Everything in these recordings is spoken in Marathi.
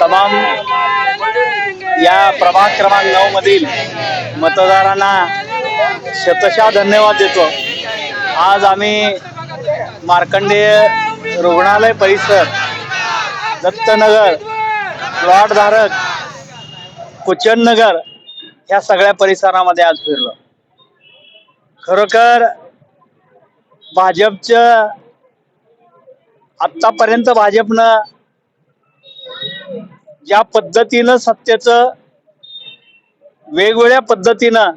तमाम या प्रभाग क्रमांक 9 मधील मतदारांना शतशः धन्यवाद देतो। आज आम्ही मार्कंडेय रुग्णालय परिसर, दत्तनगर, प्लॉट धारक, कुचन नगर या सगळ्या परिसरामध्ये आज फिरलो। खरोखर भाजपचं आतापर्यंत भाजपनं ज्या पद्धतीनं सत्तेचं वेगवेगळ्या पद्धतीनं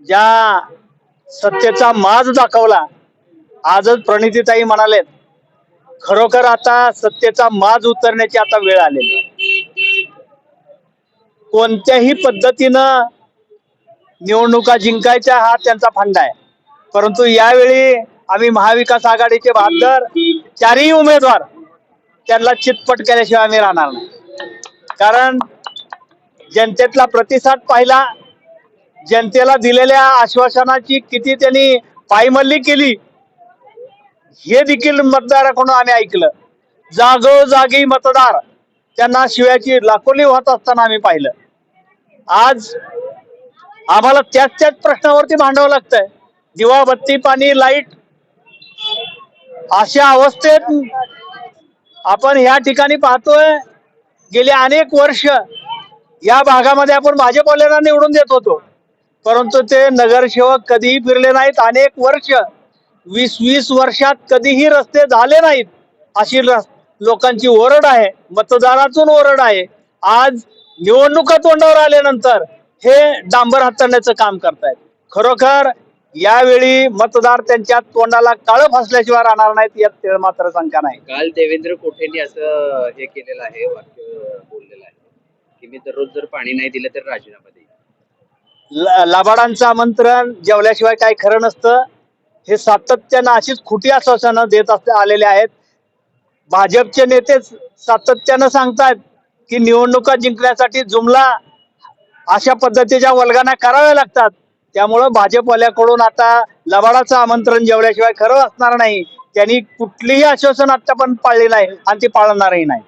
ज्या सत्तेचा माज दाखवला, आजच प्रणितीताई म्हणालेत खरोखर आता सत्तेचा माज उतरण्याची आता वेळ आलेली। कोणत्याही पद्धतीनं निवडणुका जिंकायच्या हा त्यांचा फंडा आहे, परंतु यावेळी आम्ही महाविकास आघाडीचे 72 चारही उमेदवार त्यांना चितपट केल्याशिवाय आम्ही राहणार नाही। कारण जनतेतला प्रतिसाद पाहिला, जनतेला दिलेल्या आश्वासनाची किती त्यांनी पायमल्ली केली हे देखील मतदाराकडून आम्ही ऐकलं। जागोजागी मतदार त्यांना शिव्याची लाखोली होत असताना आम्ही पाहिलं। आज आम्हाला त्याच प्रश्नावरती भांडावं लागतंय। दिवा बत्ती पाणी लाईट अशा अवस्थेत आपण या ठिकाणी पाहतोय। गेले अनेक वर्ष या भागामध्ये आपण भाजपवाल्यांना निवडून देत होतो, परंतु ते नगरसेवक कधीही फिरले नाहीत। अनेक वर्ष 20-20 वर्षात कधीही रस्ते झाले नाहीत अशी लोकांची ओरड आहे, मतदारातून ओरड आहे। आज निवडणुका तोंडावर आल्यानंतर हे डांबर हातरण्याचं काम करतायत। खरोखर यावेळी मतदार त्यांच्या तोंडाला काळं फासल्याशिवाय राहणार नाहीत यात तेळ मात्र शंका नाही। काल देवेंद्र कोठेंनी असं हे केलेलं आहे, वाक्य बोललेलं आहे की मी दररोज जर पाणी नाही दिलं तर राजीनामा देईल। लबाडांचं आमंत्रण जेवल्याशिवाय काही खरं नसतं, हे सातत्यानं अशीच खोटी आश्वासनं देत आलेले आहेत। भाजपचे नेते सातत्यानं सांगतात की निवडणुका जिंकण्यासाठी जुमला अशा पद्धतीच्या वल्गना कराव्या लागतात। त्यामुळं भाजपवाल्याकडून आता लबाडाचं आमंत्रण जेवल्याशिवाय खरं असणार नाही। त्यांनी कुठलीही आश्वासन आतापर्यंत पाळली नाही आणि ती पाळणारही नाही।